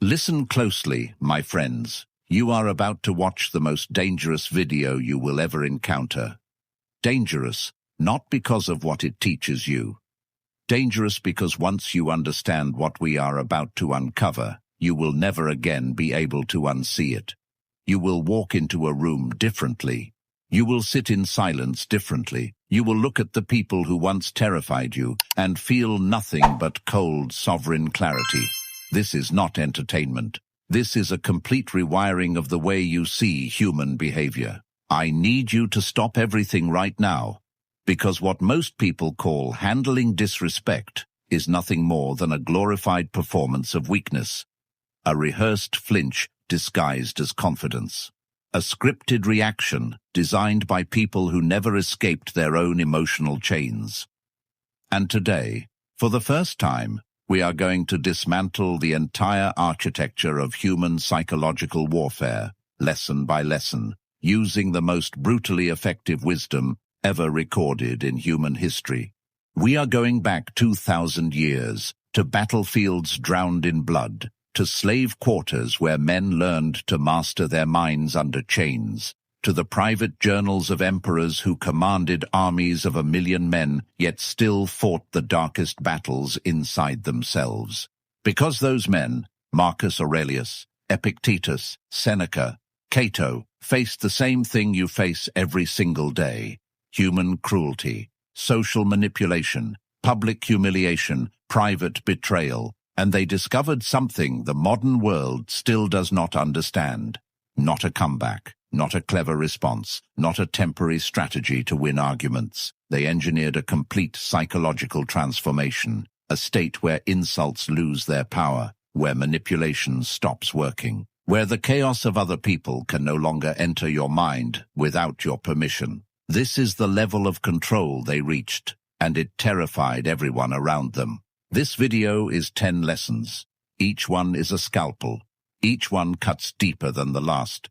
Listen closely, my friends. You are about to watch the most dangerous video you will ever encounter. Dangerous, not because of what it teaches you. Dangerous because once you understand what we are about to uncover, you will never again be able to unsee it. You will walk into a room differently. You will sit in silence differently. You will look at the people who once terrified you and feel nothing but cold, sovereign clarity. This is not entertainment. This is a complete rewiring of the way you see human behavior. I need you to stop everything right now, because what most people call handling disrespect is nothing more than a glorified performance of weakness, a rehearsed flinch disguised as confidence, a scripted reaction designed by people who never escaped their own emotional chains. And today, for the first time, we are going to dismantle the entire architecture of human psychological warfare, lesson by lesson, using the most brutally effective wisdom ever recorded in human history. We are going back 2,000 years, to battlefields drowned in blood, to slave quarters where men learned to master their minds under chains, to the private journals of emperors who commanded armies of 1 million men, yet still fought the darkest battles inside themselves. Because those men, Marcus Aurelius, Epictetus, Seneca, Cato, faced the same thing you face every single day: human cruelty, social manipulation, public humiliation, private betrayal, and they discovered something the modern world still does not understand. Not a comeback, not a clever response, not a temporary strategy to win arguments. They engineered a complete psychological transformation, a state where insults lose their power, where manipulation stops working, where the chaos of other people can no longer enter your mind without your permission. This is the level of control they reached, and it terrified everyone around them. This video is 10 lessons. Each one is a scalpel. Each one cuts deeper than the last.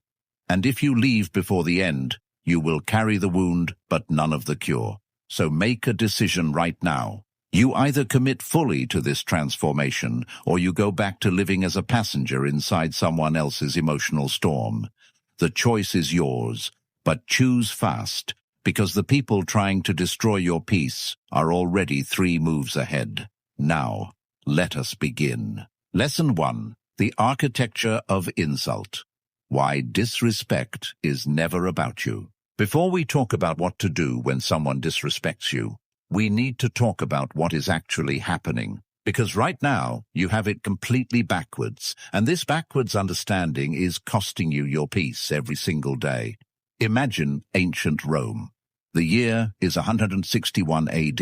And if you leave before the end, you will carry the wound but none of the cure. So make a decision right now. You either commit fully to this transformation, or you go back to living as a passenger inside someone else's emotional storm. The choice is yours, but choose fast, because the people trying to destroy your peace are already 3 moves ahead. Now, let us begin. Lesson 1. The Architecture of Insult. Why disrespect is never about you. Before we talk about what to do when someone disrespects you, we need to talk about what is actually happening. Because right now, you have it completely backwards, and this backwards understanding is costing you your peace every single day. Imagine ancient Rome. The year is 161 AD.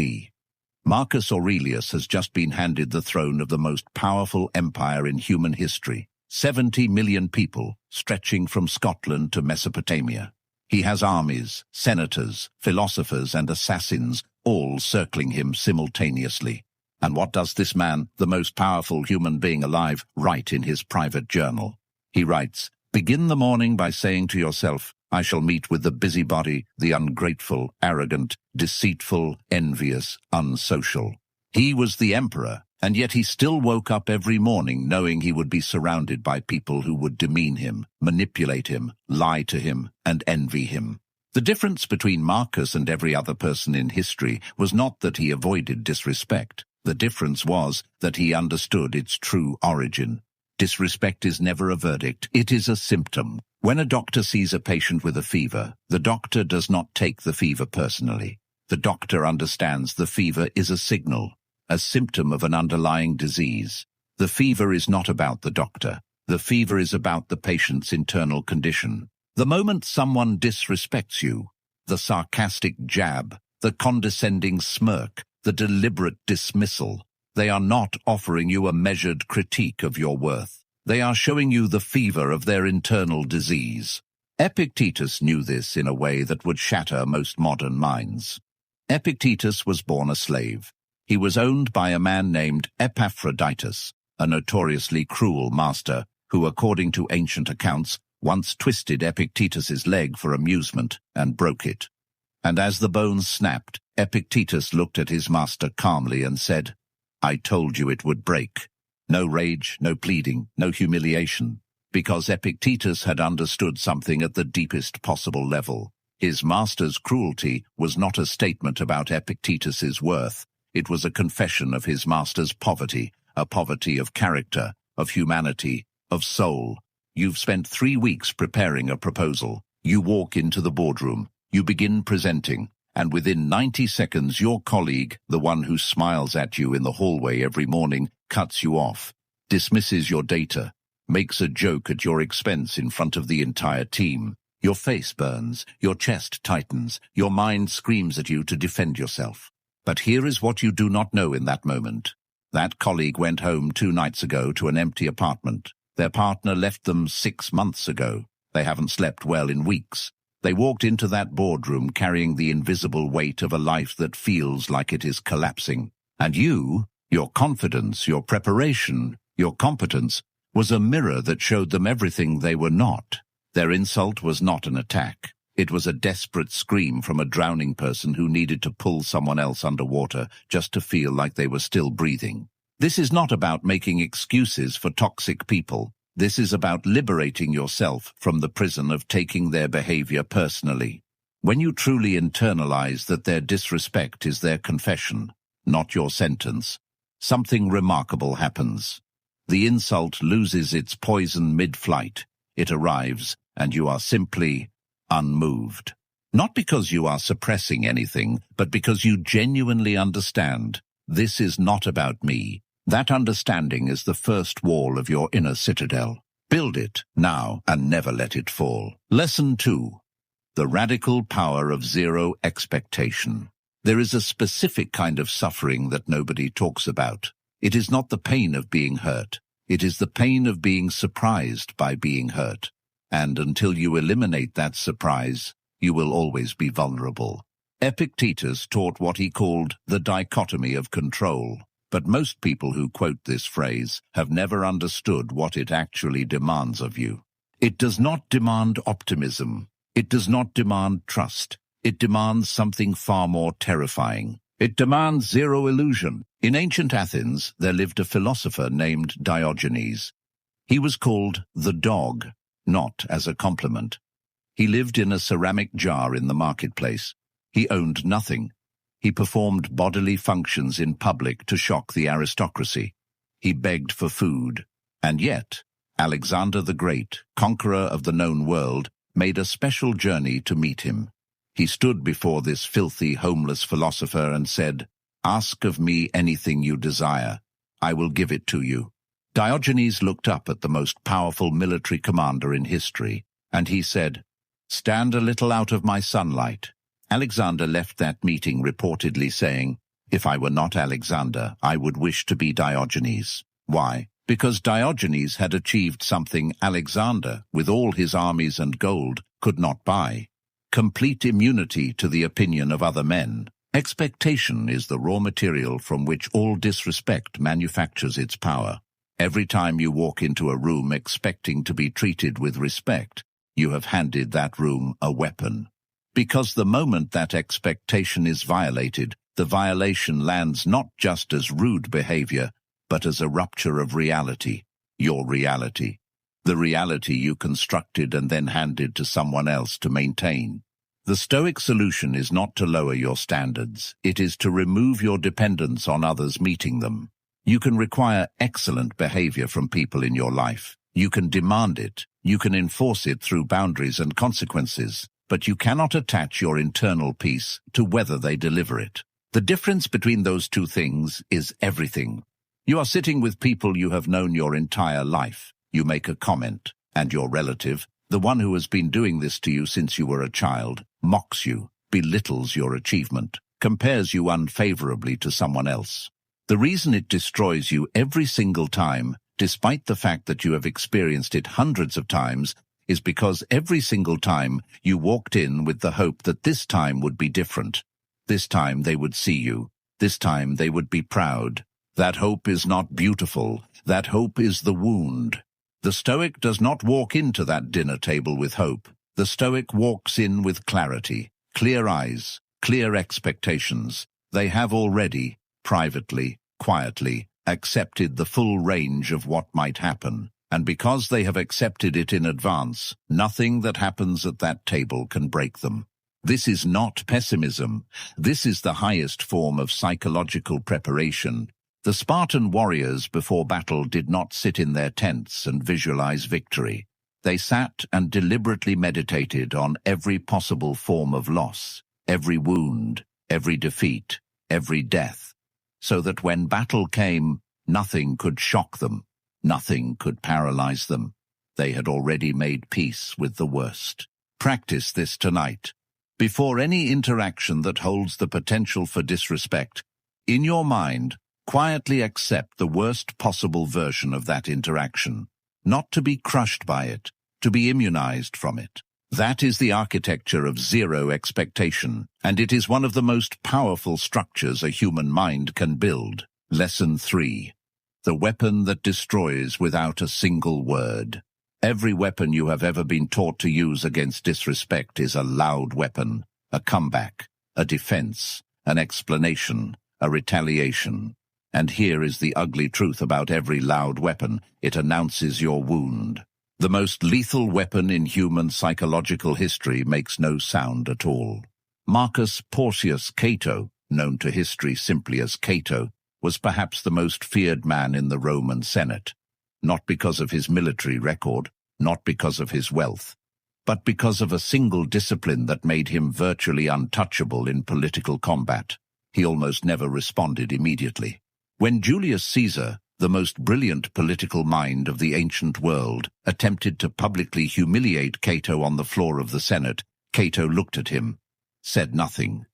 Marcus Aurelius has just been handed the throne of the most powerful empire in human history. 70 million people, stretching from Scotland to Mesopotamia. He has armies, senators, philosophers, and assassins, all circling him simultaneously. And what does this man, the most powerful human being alive, write in his private journal? He writes, "Begin the morning by saying to yourself, I shall meet with the busybody, the ungrateful, arrogant, deceitful, envious, unsocial." He was the emperor, and yet he still woke up every morning knowing he would be surrounded by people who would demean him, manipulate him, lie to him, and envy him. The difference between Marcus and every other person in history was not that he avoided disrespect. The difference was that he understood its true origin. Disrespect is never a verdict, it is a symptom. When a doctor sees a patient with a fever, the doctor does not take the fever personally. The doctor understands the fever is a signal, a symptom of an underlying disease. The fever is not about the doctor. The fever is about the patient's internal condition. The moment someone disrespects you, the sarcastic jab, the condescending smirk, the deliberate dismissal, they are not offering you a measured critique of your worth. They are showing you the fever of their internal disease. Epictetus knew this in a way that would shatter most modern minds. Epictetus was born a slave. He was owned by a man named Epictetus, a notoriously cruel master who, according to ancient accounts, once twisted Epictetus's leg for amusement and broke it. And as the bones snapped, Epictetus looked at his master calmly and said, "I told you it would break. No rage, no pleading, no humiliation. Because Epictetus had understood something at the deepest possible level. His master's cruelty was not a statement about Epictetus's worth. It was a confession of his master's poverty, a poverty of character, of humanity, of soul. You've spent 3 weeks preparing a proposal. You walk into the boardroom. You begin presenting. And within 90 seconds, your colleague, the one who smiles at you in the hallway every morning, cuts you off, dismisses your data, makes a joke at your expense in front of the entire team. Your face burns, your chest tightens, your mind screams at you to defend yourself. But here is what you do not know in that moment. That colleague went home 2 nights ago to an empty apartment. Their partner left them 6 months ago. They haven't slept well in weeks. They walked into that boardroom carrying the invisible weight of a life that feels like it is collapsing. And you, your confidence, your preparation, your competence, was a mirror that showed them everything they were not. Their insult was not an attack. It was a desperate scream from a drowning person who needed to pull someone else underwater just to feel like they were still breathing. This is not about making excuses for toxic people. This is about liberating yourself from the prison of taking their behavior personally. When you truly internalize that their disrespect is their confession, not your sentence, something remarkable happens. The insult loses its poison mid-flight. It arrives, and you are simply unmoved. Not because you are suppressing anything, but because you genuinely understand, this is not about me. That understanding is the first wall of your inner citadel. Build it now and never let it fall. Lesson 2. The radical power of zero expectation. There is a specific kind of suffering that nobody talks about. It is not the pain of being hurt. It is the pain of being surprised by being hurt. And until you eliminate that surprise, you will always be vulnerable. Epictetus taught what he called the dichotomy of control. But most people who quote this phrase have never understood what it actually demands of you. It does not demand optimism. It does not demand trust. It demands something far more terrifying. It demands zero illusion. In ancient Athens, there lived a philosopher named Diogenes. He was called the dog, not as a compliment. He lived in a ceramic jar in the marketplace. He owned nothing. He performed bodily functions in public to shock the aristocracy. He begged for food. And yet, Alexander the Great, conqueror of the known world, made a special journey to meet him. He stood before this filthy, homeless philosopher and said, "Ask of me anything you desire. I will give it to you." Diogenes looked up at the most powerful military commander in history, and he said, "Stand a little out of my sunlight." Alexander left that meeting reportedly saying, "If I were not Alexander, I would wish to be Diogenes." Why? Because Diogenes had achieved something Alexander, with all his armies and gold, could not buy. Complete immunity to the opinion of other men. Expectation is the raw material from which all disrespect manufactures its power. Every time you walk into a room expecting to be treated with respect, you have handed that room a weapon. Because the moment that expectation is violated, the violation lands not just as rude behavior, but as a rupture of reality, your reality. The reality you constructed and then handed to someone else to maintain. The Stoic solution is not to lower your standards, it is to remove your dependence on others meeting them. You can require excellent behavior from people in your life. You can demand it, you can enforce it through boundaries and consequences, but you cannot attach your internal peace to whether they deliver it. The difference between those two things is everything. You are sitting with people you have known your entire life. You make a comment, and your relative, the one who has been doing this to you since you were a child, mocks you, belittles your achievement, compares you unfavorably to someone else. The reason it destroys you every single time, despite the fact that you have experienced it hundreds of times, is because every single time you walked in with the hope that this time would be different. This time they would see you. This time they would be proud. That hope is not beautiful. That hope is the wound. The Stoic does not walk into that dinner table with hope. The Stoic walks in with clarity, clear eyes, clear expectations. They have already, privately, quietly, accepted the full range of what might happen, and because they have accepted it in advance, nothing that happens at that table can break them. This is not pessimism. This is the highest form of psychological preparation. The Spartan warriors before battle did not sit in their tents and visualize victory. They sat and deliberately meditated on every possible form of loss, every wound, every defeat, every death, so that when battle came, nothing could shock them, nothing could paralyze them. They had already made peace with the worst. Practice this tonight. Before any interaction that holds the potential for disrespect, in your mind, quietly accept the worst possible version of that interaction, not to be crushed by it, to be immunized from it. That is the architecture of zero expectation, and it is one of the most powerful structures a human mind can build. Lesson 3. The weapon that destroys without a single word. Every weapon you have ever been taught to use against disrespect is a loud weapon, a comeback, a defense, an explanation, a retaliation. And here is the ugly truth about every loud weapon: it announces your wound. The most lethal weapon in human psychological history makes no sound at all. Marcus Porcius Cato, known to history simply as Cato, was perhaps the most feared man in the Roman Senate. Not because of his military record, not because of his wealth, but because of a single discipline that made him virtually untouchable in political combat. He almost never responded immediately. When Julius Caesar, the most brilliant political mind of the ancient world, attempted to publicly humiliate Cato on the floor of the Senate, Cato looked at him, said nothing.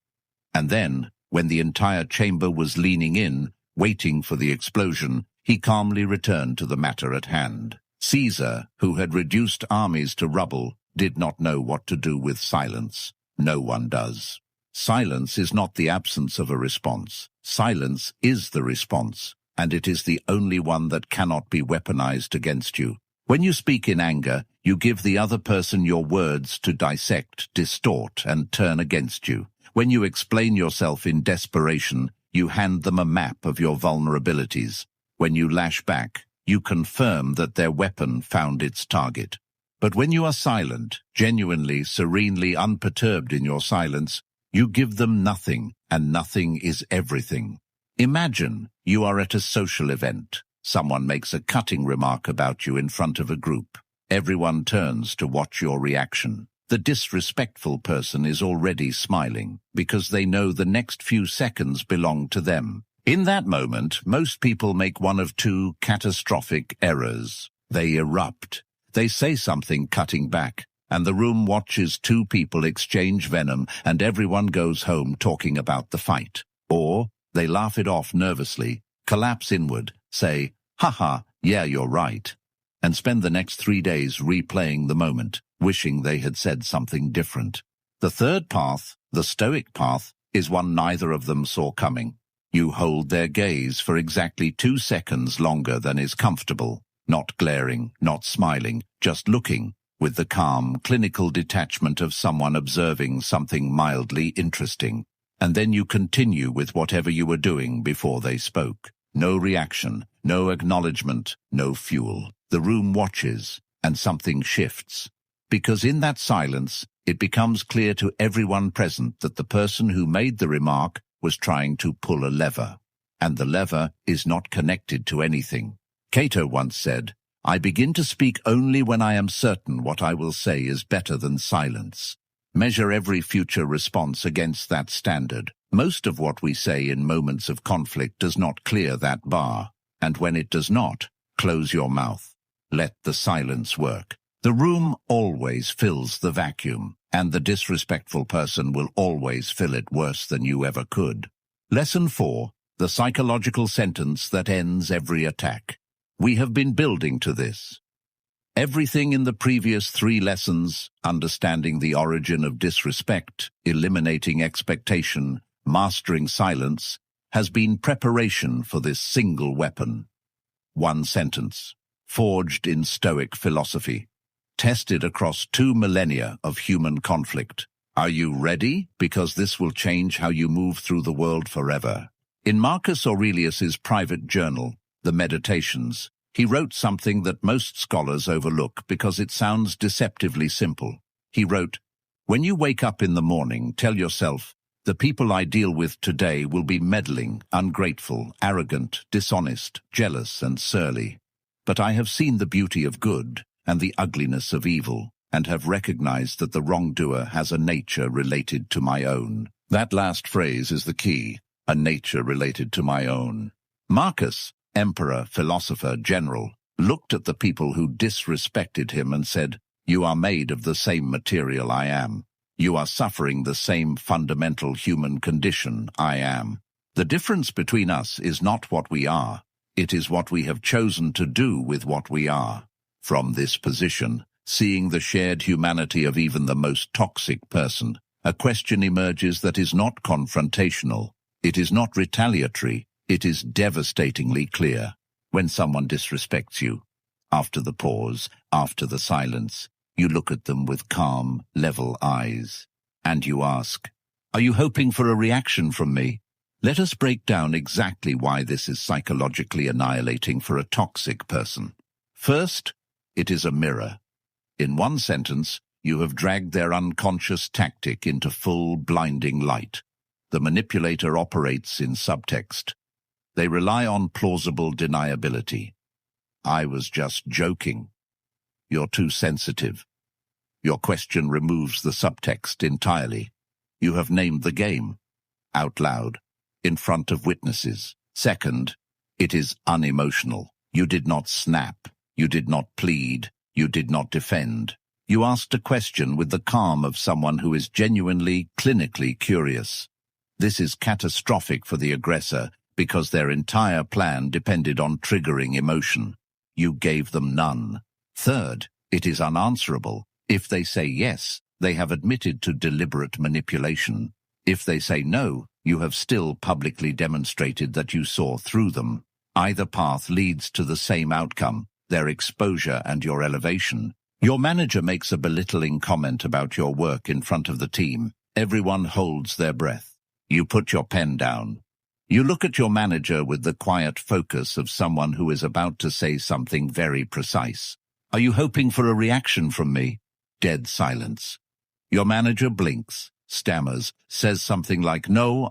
And then, when the entire chamber was leaning in, waiting for the explosion, he calmly returned to the matter at hand. Caesar, who had reduced armies to rubble, did not know what to do with silence. No one does. Silence is not the absence of a response. Silence is the response, and it is the only one that cannot be weaponized against you. When you speak in anger, you give the other person your words to dissect, distort, and turn against you. When you explain yourself in desperation, you hand them a map of your vulnerabilities. When you lash back, you confirm that their weapon found its target. But when you are silent, genuinely, serenely unperturbed in your silence, you give them nothing, and nothing is everything. Imagine you are at a social event. Someone makes a cutting remark about you in front of a group. Everyone turns to watch your reaction. The disrespectful person is already smiling, because they know the next few seconds belong to them. In that moment, most people make one of two catastrophic errors. They erupt. They say something cutting back, and the room watches two people exchange venom, and everyone goes home talking about the fight. Or they laugh it off nervously, collapse inward, say, "Haha, yeah, you're right," and spend the next 3 days replaying the moment, wishing they had said something different. The third path, the Stoic path, is one neither of them saw coming. You hold their gaze for exactly 2 seconds longer than is comfortable, not glaring, not smiling, just looking, with the calm, clinical detachment of someone observing something mildly interesting. And then you continue with whatever you were doing before they spoke. No reaction, no acknowledgement, no fuel. The room watches, and something shifts. Because in that silence, it becomes clear to everyone present that the person who made the remark was trying to pull a lever, and the lever is not connected to anything. Cato once said, "I begin to speak only when I am certain what I will say is better than silence." Measure every future response against that standard. Most of what we say in moments of conflict does not clear that bar, and when it does not, close your mouth. Let the silence work. The room always fills the vacuum, and the disrespectful person will always fill it worse than you ever could. Lesson 4. The psychological sentence that ends every attack. We have been building to this. Everything in the previous 3 lessons, understanding the origin of disrespect, eliminating expectation, mastering silence, has been preparation for this single weapon. One sentence, forged in Stoic philosophy, tested across 2 millennia of human conflict. Are you ready? Because this will change how you move through the world forever. In Marcus Aurelius's private journal, The Meditations, he wrote something that most scholars overlook because it sounds deceptively simple. He wrote, "When you wake up in the morning, tell yourself, the people I deal with today will be meddling, ungrateful, arrogant, dishonest, jealous, and surly. But I have seen the beauty of good and the ugliness of evil, and have recognized that the wrongdoer has a nature related to my own." That last phrase is the key, a nature related to my own. Marcus, emperor, philosopher, general, looked at the people who disrespected him and said, "You are made of the same material I am. You are suffering the same fundamental human condition I am. The difference between us is not what we are. It is what we have chosen to do with what we are." From this position, seeing the shared humanity of even the most toxic person, a question emerges that is not confrontational. It is not retaliatory. It is devastatingly clear. When someone disrespects you, after the pause, after the silence, you look at them with calm, level eyes, and you ask, "Are you hoping for a reaction from me?" Let us break down exactly why this is psychologically annihilating for a toxic person. First, it is a mirror. In one sentence, you have dragged their unconscious tactic into full, blinding light. The manipulator operates in subtext. They rely on plausible deniability. "I was just joking." "You're too sensitive." Your question removes the subtext entirely. You have named the game, out loud, in front of witnesses. Second, it is unemotional. You did not snap. You did not plead. You did not defend. You asked a question with the calm of someone who is genuinely, clinically curious. This is catastrophic for the aggressor because their entire plan depended on triggering emotion. You gave them none. Third, it is unanswerable. If they say yes, they have admitted to deliberate manipulation. If they say no, you have still publicly demonstrated that you saw through them. Either path leads to the same outcome, their exposure and your elevation. Your manager makes a belittling comment about your work in front of the team. Everyone holds their breath. You put your pen down. You look at your manager with the quiet focus of someone who is about to say something very precise. "Are you hoping for a reaction from me?" Dead silence. Your manager blinks, stammers, says something like, "No,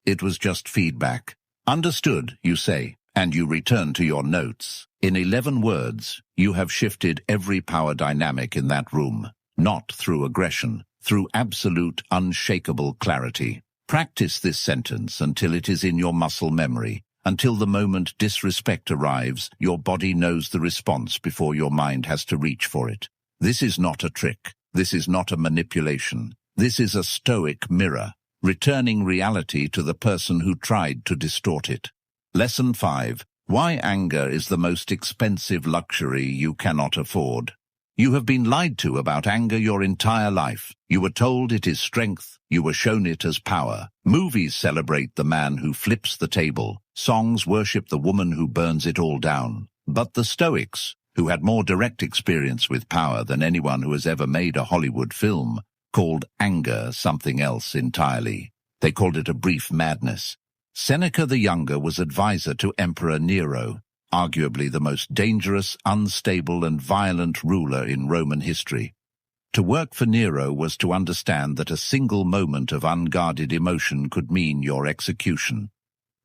it was just feedback." "Understood," you say, and you return to your notes. In 11 words, you have shifted every power dynamic in that room, not through aggression, through absolute, unshakable clarity. Practice this sentence until it is in your muscle memory. Until the moment disrespect arrives, your body knows the response before your mind has to reach for it. This is not a trick. This is not a manipulation. This is a stoic mirror, returning reality to the person who tried to distort it. Lesson 5. Why anger is the most expensive luxury you cannot afford. You have been lied to about anger your entire life. You were told it is strength. You were shown it as power. Movies celebrate the man who flips the table. Songs worship the woman who burns it all down. But the Stoics, who had more direct experience with power than anyone who has ever made a Hollywood film, called anger something else entirely. They called it a brief madness. Seneca the Younger was advisor to Emperor Nero, arguably the most dangerous, unstable, and violent ruler in Roman history. To work for Nero was to understand that a single moment of unguarded emotion could mean your execution.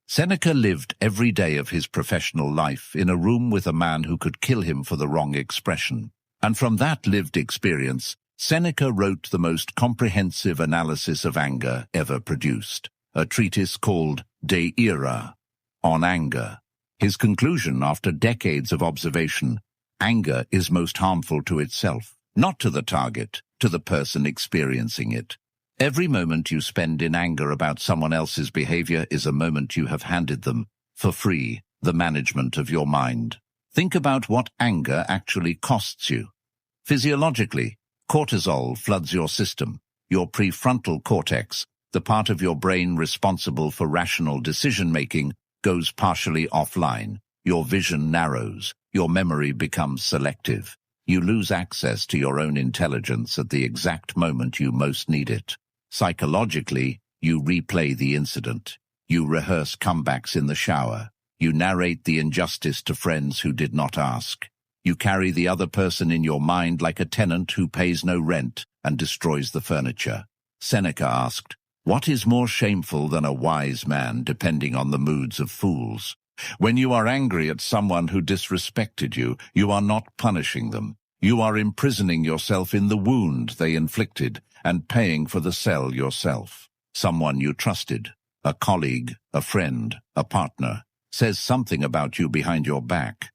Seneca lived every day of his professional life in a room with a man who could kill him for the wrong expression. And from that lived experience, Seneca wrote the most comprehensive analysis of anger ever produced, a treatise called De Ira, on anger. His conclusion, after decades of observation: anger is most harmful to itself, not to the target, to the person experiencing it. Every moment you spend in anger about someone else's behavior is a moment you have handed them, for free, the management of your mind. Think about what anger actually costs you. Physiologically, cortisol floods your system. Your prefrontal cortex, the part of your brain responsible for rational decision-making, goes partially offline. Your vision narrows. Your memory becomes selective. You lose access to your own intelligence at the exact moment you most need it. Psychologically, you replay the incident. You rehearse comebacks in the shower. You narrate the injustice to friends who did not ask. You carry the other person in your mind like a tenant who pays no rent and destroys the furniture. Seneca asked, "What is more shameful than a wise man depending on the moods of fools?" When you are angry at someone who disrespected you, you are not punishing them. You are imprisoning yourself in the wound they inflicted and paying for the cell yourself. Someone you trusted, a colleague, a friend, a partner, says something about you behind your back.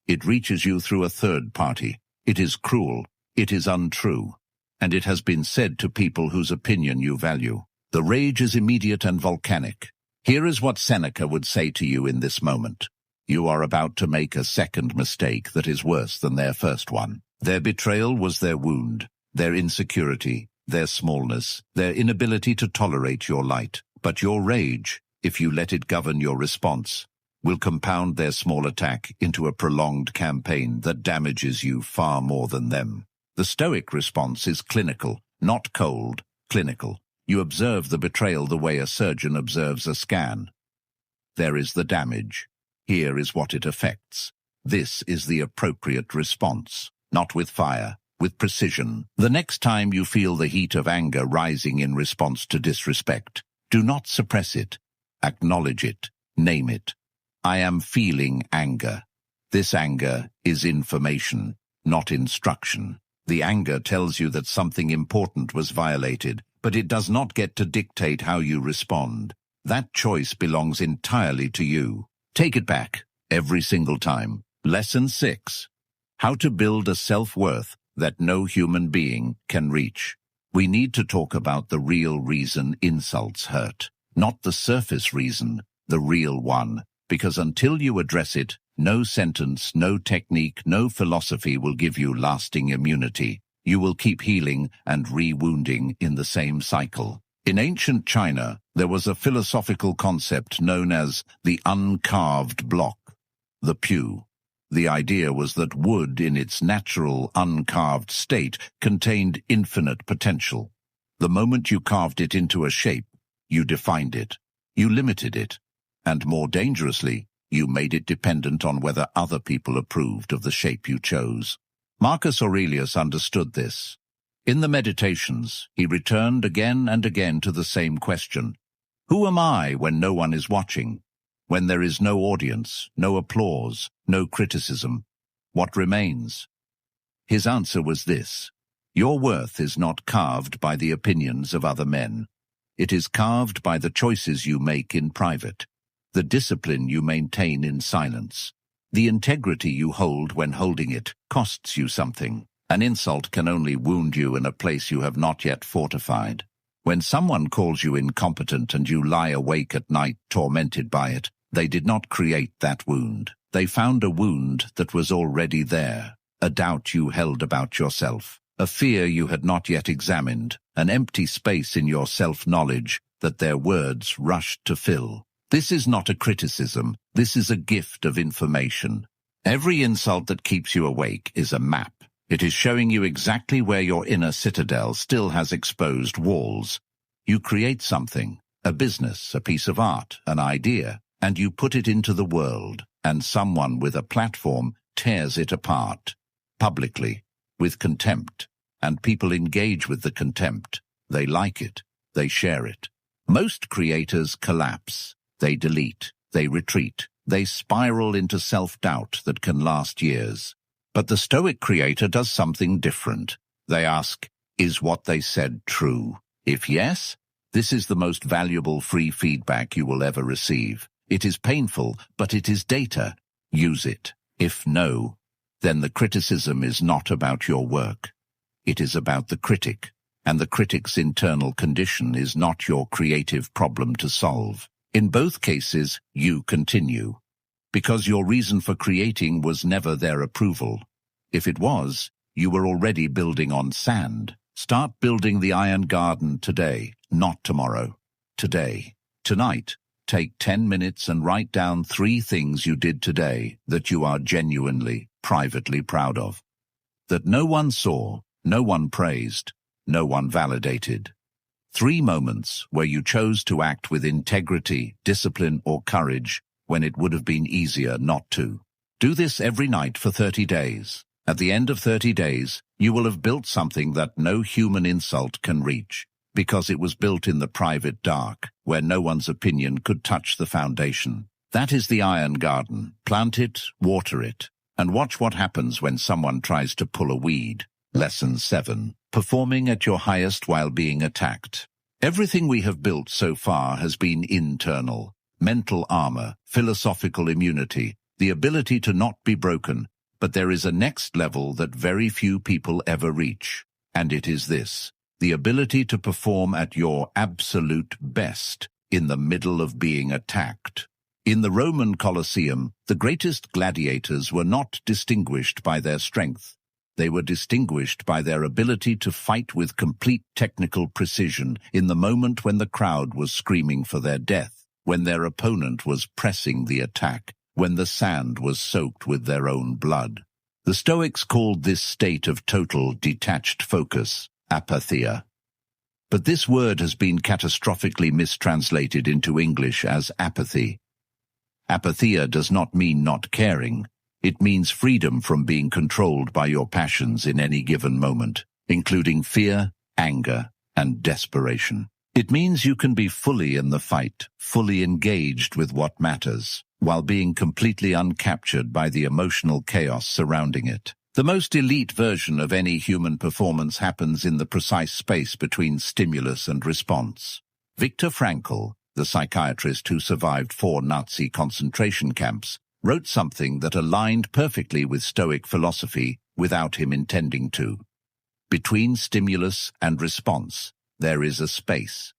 It reaches you through a third party. It is cruel. It is untrue. And it has been said to people whose opinion you value. The rage is immediate and volcanic. Here is what Seneca would say to you in this moment. You are about to make a second mistake that is worse than their first one. Their betrayal was their wound, their insecurity, their smallness, their inability to tolerate your light. But your rage, if you let it govern your response, will compound their small attack into a prolonged campaign that damages you far more than them. The Stoic response is clinical, not cold, clinical. You observe the betrayal the way a surgeon observes a scan. There is the damage. Here is what it affects. This is the appropriate response, not with fire, with precision. The next time you feel the heat of anger rising in response to disrespect, do not suppress it. Acknowledge it. Name it. I am feeling anger. This anger is information, not instruction. The anger tells you that something important was violated, but it does not get to dictate how you respond. That choice belongs entirely to you. Take it back, every single time. Lesson 6. How to build a self-worth that no human being can reach. We need to talk about the real reason insults hurt, not the surface reason, the real one, because until you address it, no sentence, no technique, no philosophy will give you lasting immunity. You will keep healing and re-wounding in the same cycle. In ancient China, there was a philosophical concept known as the uncarved block, the pew. The idea was that wood in its natural, uncarved state contained infinite potential. The moment you carved it into a shape, you defined it, you limited it, and more dangerously, you made it dependent on whether other people approved of the shape you chose. Marcus Aurelius understood this. In the Meditations, he returned again and again to the same question. Who am I when no one is watching? When there is no audience, no applause, no criticism? What remains? His answer was this. Your worth is not carved by the opinions of other men. It is carved by the choices you make in private, the discipline you maintain in silence. The integrity you hold when holding it costs you something. An insult can only wound you in a place you have not yet fortified. When someone calls you incompetent and you lie awake at night tormented by it, they did not create that wound. They found a wound that was already there, a doubt you held about yourself, a fear you had not yet examined, an empty space in your self-knowledge that their words rushed to fill. This is not a criticism, this is a gift of information. Every insult that keeps you awake is a map. It is showing you exactly where your inner citadel still has exposed walls. You create something, a business, a piece of art, an idea, and you put it into the world, and someone with a platform tears it apart, publicly, with contempt, and people engage with the contempt. They like it, they share it. Most creators collapse. They delete, they retreat, they spiral into self-doubt that can last years. But the Stoic creator does something different. They ask, is what they said true? If yes, this is the most valuable free feedback you will ever receive. It is painful, but it is data. Use it. If no, then the criticism is not about your work. It is about the critic, and the critic's internal condition is not your creative problem to solve. In both cases, you continue, because your reason for creating was never their approval. If it was, you were already building on sand. Start building the iron garden today, not tomorrow. Today. Tonight, take 10 minutes and write down 3 things you did today that you are genuinely, privately proud of. That no one saw, no one praised, no one validated. 3 moments where you chose to act with integrity, discipline, or courage when it would have been easier not to. Do this every night for 30 days. At the end of 30 days, you will have built something that no human insult can reach, because it was built in the private dark, where no one's opinion could touch the foundation. That is the iron garden. Plant it, water it, and watch what happens when someone tries to pull a weed. Lesson 7. Performing at your highest while being attacked. Everything we have built so far has been internal. Mental armor, philosophical immunity, the ability to not be broken. But there is a next level that very few people ever reach, and it is this: the ability to perform at your absolute best in the middle of being attacked. In the Roman Colosseum, the greatest gladiators were not distinguished by their strength. They were distinguished by their ability to fight with complete technical precision in the moment when the crowd was screaming for their death, when their opponent was pressing the attack, when the sand was soaked with their own blood. The Stoics called this state of total detached focus apatheia. But this word has been catastrophically mistranslated into English as apathy. Apatheia does not mean not caring. It means freedom from being controlled by your passions in any given moment, including fear, anger, and desperation. It means you can be fully in the fight, fully engaged with what matters, while being completely uncaptured by the emotional chaos surrounding it. The most elite version of any human performance happens in the precise space between stimulus and response. Viktor Frankl, the psychiatrist who survived 4 Nazi concentration camps, wrote something that aligned perfectly with Stoic philosophy without him intending to. Between stimulus and response, there is a space.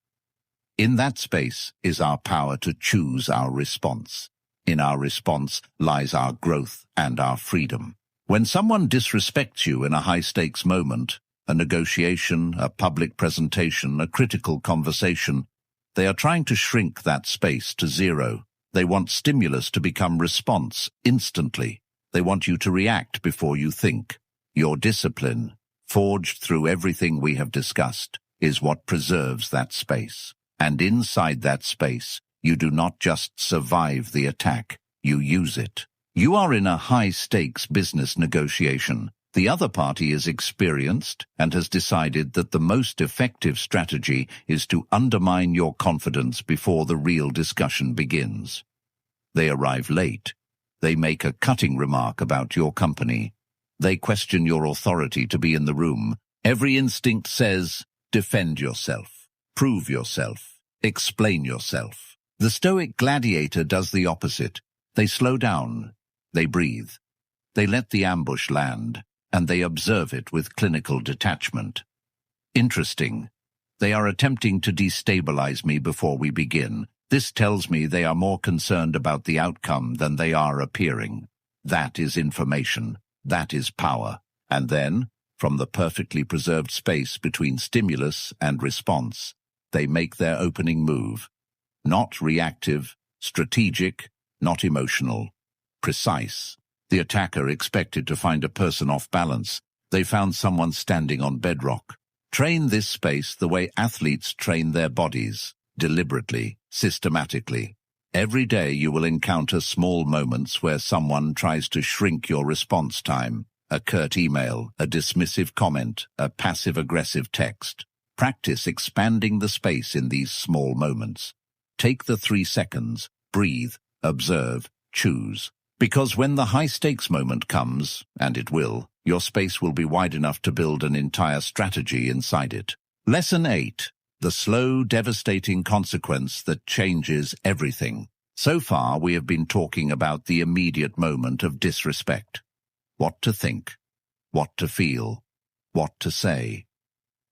In that space is our power to choose our response. In our response lies our growth and our freedom. When someone disrespects you in a high-stakes moment, a negotiation, a public presentation, a critical conversation, they are trying to shrink that space to zero. They want stimulus to become response instantly. They want you to react before you think. Your discipline, forged through everything we have discussed, is what preserves that space. And inside that space, you do not just survive the attack, you use it. You are in a high-stakes business negotiation. The other party is experienced and has decided that the most effective strategy is to undermine your confidence before the real discussion begins. They arrive late. They make a cutting remark about your company. They question your authority to be in the room. Every instinct says, defend yourself, prove yourself, explain yourself. The Stoic gladiator does the opposite. They slow down, they breathe, they let the ambush land, and they observe it with clinical detachment. Interesting. They are attempting to destabilize me before we begin. This tells me they are more concerned about the outcome than they are appearing. That is information. That is power. And then, from the perfectly preserved space between stimulus and response, they make their opening move. Not reactive, strategic, not emotional, precise. The attacker expected to find a person off balance. They found someone standing on bedrock. Train this space the way athletes train their bodies, deliberately, systematically. Every day you will encounter small moments where someone tries to shrink your response time. A curt email, a dismissive comment, a passive-aggressive text. Practice expanding the space in these small moments. Take the 3 seconds, breathe, observe, choose. Because when the high-stakes moment comes, and it will, your space will be wide enough to build an entire strategy inside it. Lesson 8. The slow, devastating consequence that changes everything. So far, we have been talking about the immediate moment of disrespect. What to think, what to feel, what to say.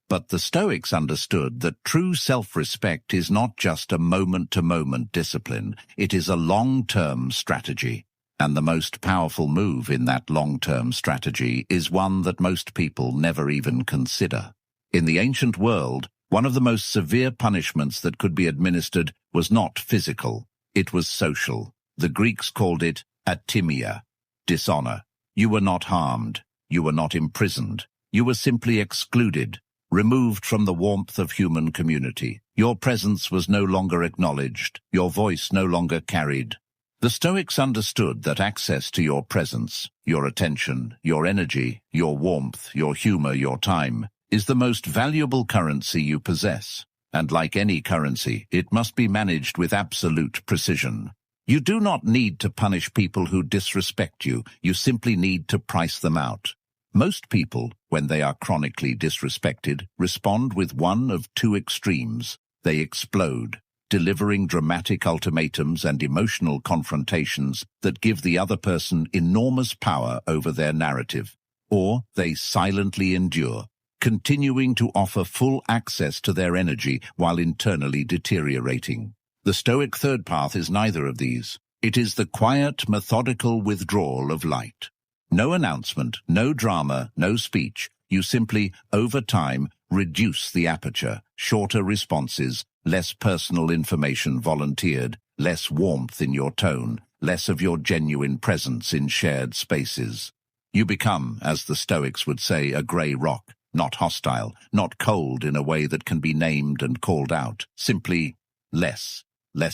But the Stoics understood that true self-respect is not just a moment-to-moment discipline, it is a long-term strategy. And the most powerful move in that long-term strategy is one that most people never even consider. In the ancient world, one of the most severe punishments that could be administered was not physical, it was social. The Greeks called it atimia, dishonor. You were not harmed, you were not imprisoned, you were simply excluded. removed from the warmth of human community. Your presence was no longer acknowledged, your voice no longer carried. The Stoics understood that access to your presence, your attention, your energy, your warmth, your humor, your time, is the most valuable currency you possess. And like any currency, it must be managed with absolute precision. You do not need to punish people who disrespect you, you simply need to price them out. Most people, when they are chronically disrespected, respond with one of two extremes. They explode, delivering dramatic ultimatums and emotional confrontations that give the other person enormous power over their narrative. Or they silently endure, continuing to offer full access to their energy while internally deteriorating. The Stoic third path is neither of these. It is the quiet, methodical withdrawal of light. No announcement, no drama, no speech. You simply, over time, reduce the aperture, shorter responses, less personal information volunteered, less warmth in your tone, less of your genuine presence in shared spaces. You become, as the Stoics would say, a grey rock. Not hostile, not cold in a way that can be named and called out, simply less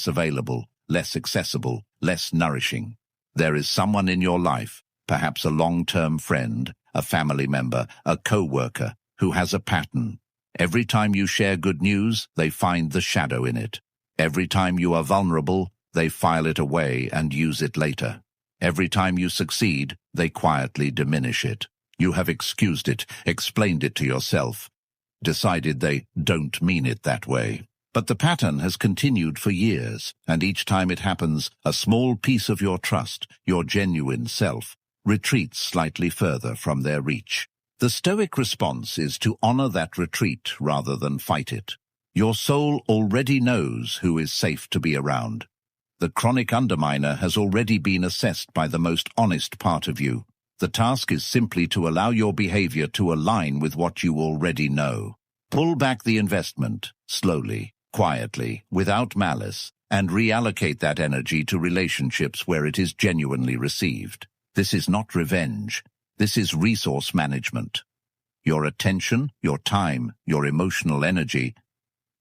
available, less accessible, less nourishing. There is someone in your life, perhaps a long-term friend, a family member, a co-worker, who has a pattern. Every time you share good news, they find the shadow in it. Every time you are vulnerable, they file it away and use it later. Every time you succeed, they quietly diminish it. You have excused it, explained it to yourself, decided they don't mean it that way. But the pattern has continued for years, and each time it happens, a small piece of your trust, your genuine self, retreats slightly further from their reach. The Stoic response is to honor that retreat rather than fight it. Your soul already knows who is safe to be around. The chronic underminer has already been assessed by the most honest part of you. The task is simply to allow your behavior to align with what you already know. Pull back the investment, slowly, quietly, without malice, and reallocate that energy to relationships where it is genuinely received. This is not revenge. This is resource management. Your attention, your time, your emotional energy,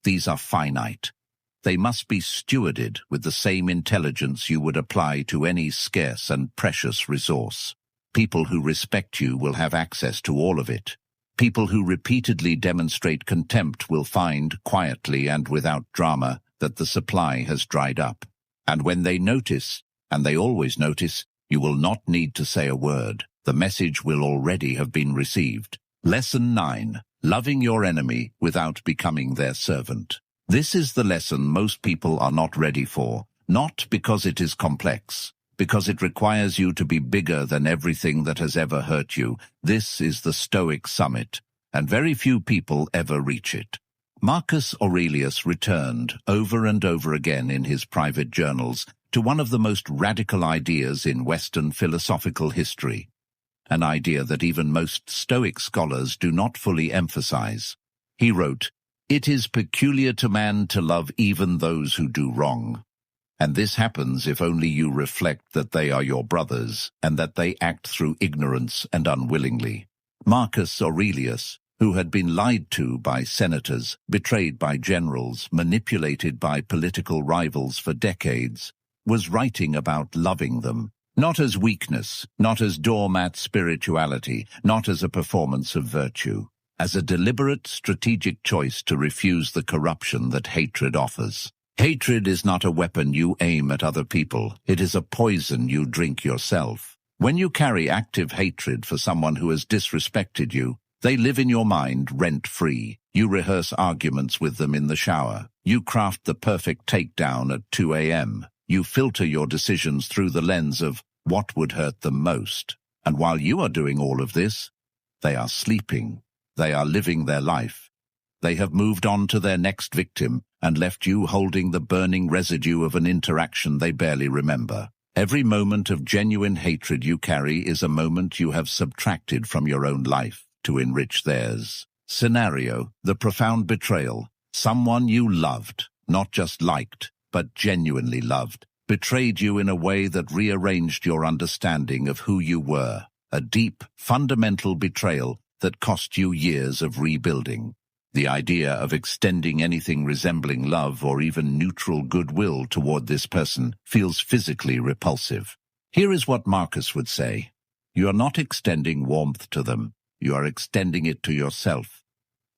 these are finite. They must be stewarded with the same intelligence you would apply to any scarce and precious resource. People who respect you will have access to all of it. People who repeatedly demonstrate contempt will find, quietly and without drama, that the supply has dried up. And when they notice, and they always notice, you will not need to say a word. The message will already have been received. Lesson 9. Loving your enemy without becoming their servant. This is the lesson most people are not ready for, not because it is complex, because it requires you to be bigger than everything that has ever hurt you. This is the Stoic summit, and very few people ever reach it. Marcus Aurelius returned over and over again in his private journals to one of the most radical ideas in Western philosophical history, an idea that even most Stoic scholars do not fully emphasize. He wrote, "It is peculiar to man to love even those who do wrong. And this happens if only you reflect that they are your brothers and that they act through ignorance and unwillingly." Marcus Aurelius, who had been lied to by senators, betrayed by generals, manipulated by political rivals for decades, was writing about loving them, not as weakness, not as doormat spirituality, not as a performance of virtue, as a deliberate, strategic choice to refuse the corruption that hatred offers. Hatred is not a weapon you aim at other people. It is a poison you drink yourself. When you carry active hatred for someone who has disrespected you, they live in your mind rent-free. You rehearse arguments with them in the shower. You craft the perfect takedown at 2 a.m. You filter your decisions through the lens of what would hurt them most. And while you are doing all of this, they are sleeping. They are living their life. They have moved on to their next victim and left you holding the burning residue of an interaction they barely remember. Every moment of genuine hatred you carry is a moment you have subtracted from your own life to enrich theirs. Scenario: the profound betrayal. Someone you loved, not just liked, but genuinely loved, betrayed you in a way that rearranged your understanding of who you were. A deep, fundamental betrayal that cost you years of rebuilding. The idea of extending anything resembling love or even neutral goodwill toward this person feels physically repulsive. Here is what Marcus would say. You are not extending warmth to them. You are extending it to yourself.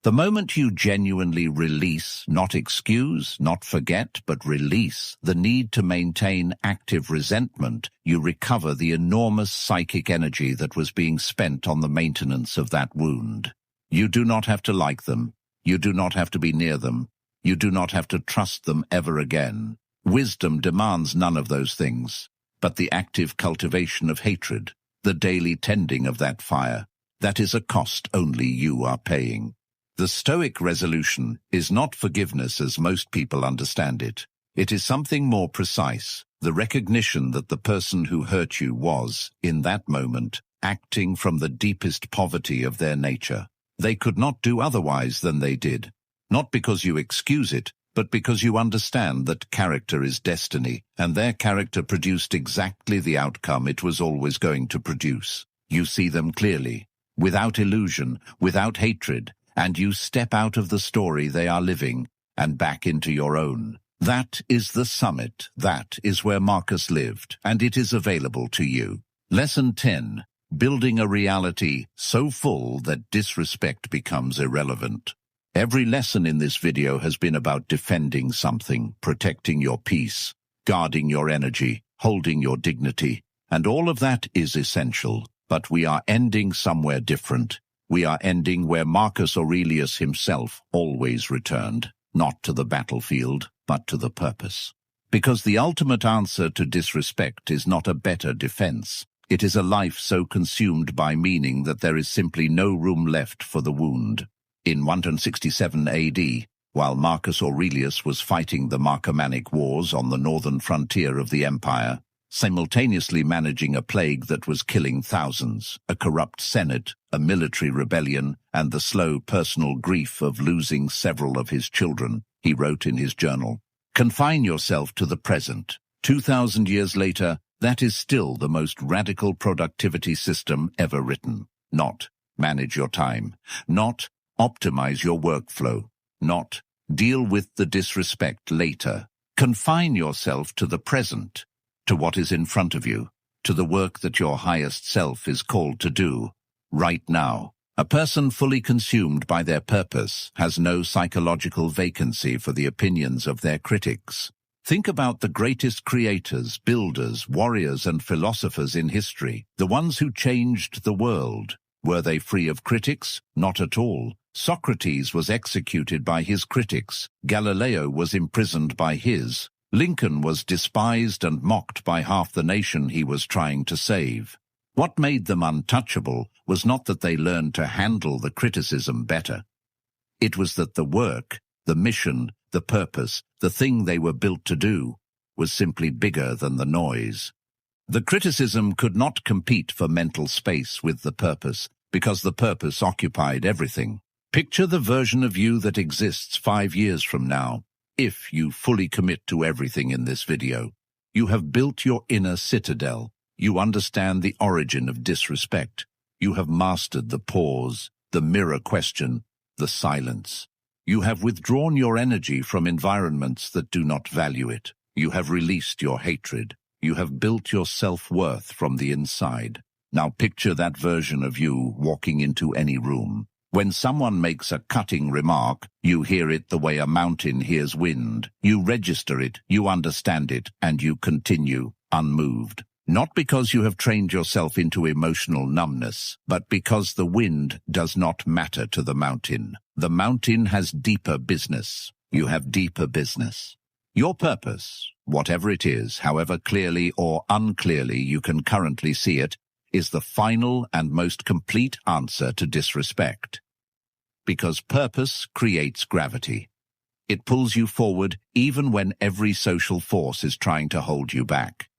The moment you genuinely release, not excuse, not forget, but release the need to maintain active resentment, you recover the enormous psychic energy that was being spent on the maintenance of that wound. You do not have to like them. You do not have to be near them. You do not have to trust them ever again. Wisdom demands none of those things, but the active cultivation of hatred, the daily tending of that fire. That is a cost only you are paying. The Stoic resolution is not forgiveness as most people understand it. It is something more precise, the recognition that the person who hurt you was, in that moment, acting from the deepest poverty of their nature. They could not do otherwise than they did, not because you excuse it, but because you understand that character is destiny, and their character produced exactly the outcome it was always going to produce. You see them clearly, without illusion, without hatred, and you step out of the story they are living and back into your own. That is the summit. That is where Marcus lived, and it is available to you. Lesson 10. Building a reality so full that disrespect becomes irrelevant. Every lesson in this video has been about defending something, protecting your peace, guarding your energy, holding your dignity, and all of that is essential. But we are ending somewhere different. We are ending where Marcus Aurelius himself always returned, not to the battlefield, but to the purpose. Because the ultimate answer to disrespect is not a better defense. It is a life so consumed by meaning that there is simply no room left for the wound. In 167 AD, while Marcus Aurelius was fighting the Marcomannic Wars on the northern frontier of the empire, simultaneously managing a plague that was killing thousands, a corrupt senate, a military rebellion, and the slow personal grief of losing several of his children, he wrote in his journal, "Confine yourself to the present. 2,000 years later, that is still the most radical productivity system ever written. Not manage your time, not optimize your workflow, not deal with the disrespect later. Confine yourself to the present, to what is in front of you, to the work that your highest self is called to do, right now." A person fully consumed by their purpose has no psychological vacancy for the opinions of their critics. Think about the greatest creators, builders, warriors, and philosophers in history, the ones who changed the world. Were they free of critics? Not at all. Socrates was executed by his critics. Galileo was imprisoned by his. Lincoln was despised and mocked by half the nation he was trying to save. What made them untouchable was not that they learned to handle the criticism better. It was that the work, the mission, the purpose, the thing they were built to do, was simply bigger than the noise. The criticism could not compete for mental space with the purpose, because the purpose occupied everything. Picture the version of you that exists 5 years from now. If you fully commit to everything in this video, you have built your inner citadel. You understand the origin of disrespect. You have mastered the pause, the mirror question, the silence. You have withdrawn your energy from environments that do not value it. You have released your hatred. You have built your self-worth from the inside. Now picture that version of you walking into any room. When someone makes a cutting remark, you hear it the way a mountain hears wind. You register it, you understand it, and you continue, unmoved. Not because you have trained yourself into emotional numbness, but because the wind does not matter to the mountain. The mountain has deeper business. You have deeper business. Your purpose, whatever it is, however clearly or unclearly you can currently see it, is the final and most complete answer to disrespect. Because purpose creates gravity. It pulls you forward even when every social force is trying to hold you back.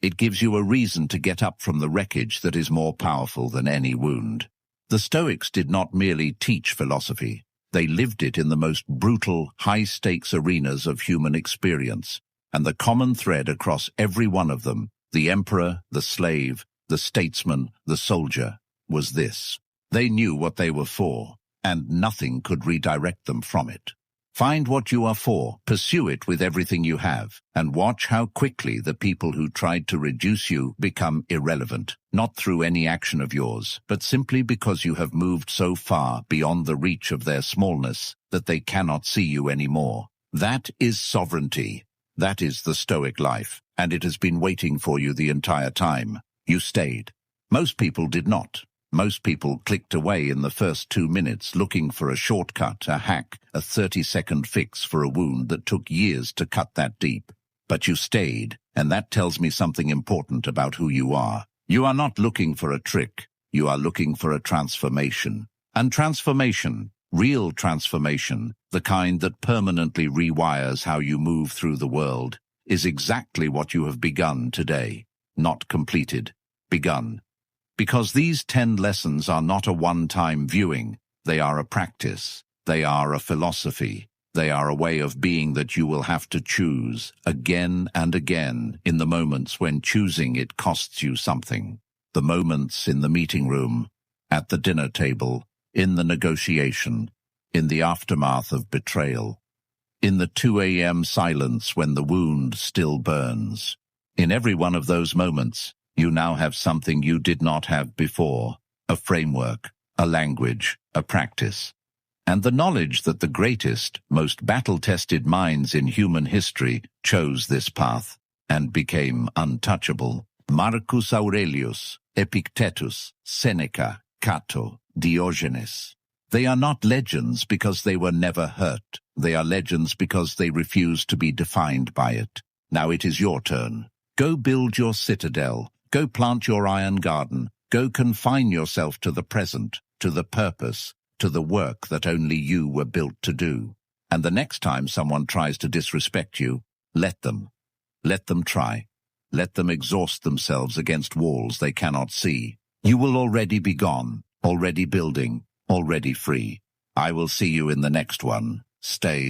It gives you a reason to get up from the wreckage that is more powerful than any wound. The Stoics did not merely teach philosophy. They lived it in the most brutal, high-stakes arenas of human experience, and the common thread across every one of them, the emperor, the slave, the statesman, the soldier, was this. They knew what they were for. and nothing could redirect them from it. Find what you are for, pursue it with everything you have, and watch how quickly the people who tried to reduce you become irrelevant, not through any action of yours, but simply because you have moved so far beyond the reach of their smallness that they cannot see you anymore. That is sovereignty. That is the Stoic life, and it has been waiting for you the entire time. You stayed. Most people did not. Most people clicked away in the first 2 minutes looking for a shortcut, a hack, a 30-second fix for a wound that took years to cut that deep. But you stayed, and that tells me something important about who you are. You are not looking for a trick. You are looking for a transformation. And transformation, real transformation, the kind that permanently rewires how you move through the world, is exactly what you have begun today. Not completed. Begun. Because these 10 lessons are not a one-time viewing, they are a practice, they are a philosophy, they are a way of being that you will have to choose again and again in the moments when choosing it costs you something. The moments in the meeting room, at the dinner table, in the negotiation, in the aftermath of betrayal, in the 2 a.m. silence when the wound still burns. In every one of those moments, you now have something you did not have before, a framework, a language, a practice. And the knowledge that the greatest, most battle-tested minds in human history chose this path and became untouchable. Marcus Aurelius, Epictetus, Seneca, Cato, Diogenes. They are not legends because they were never hurt. They are legends because they refused to be defined by it. Now it is your turn. Go build your citadel. Go plant your iron garden. Go confine yourself to the present, to the purpose, to the work that only you were built to do. And the next time someone tries to disrespect you, let them. Let them try. Let them exhaust themselves against walls they cannot see. You will already be gone, already building, already free. I will see you in the next one. Stay.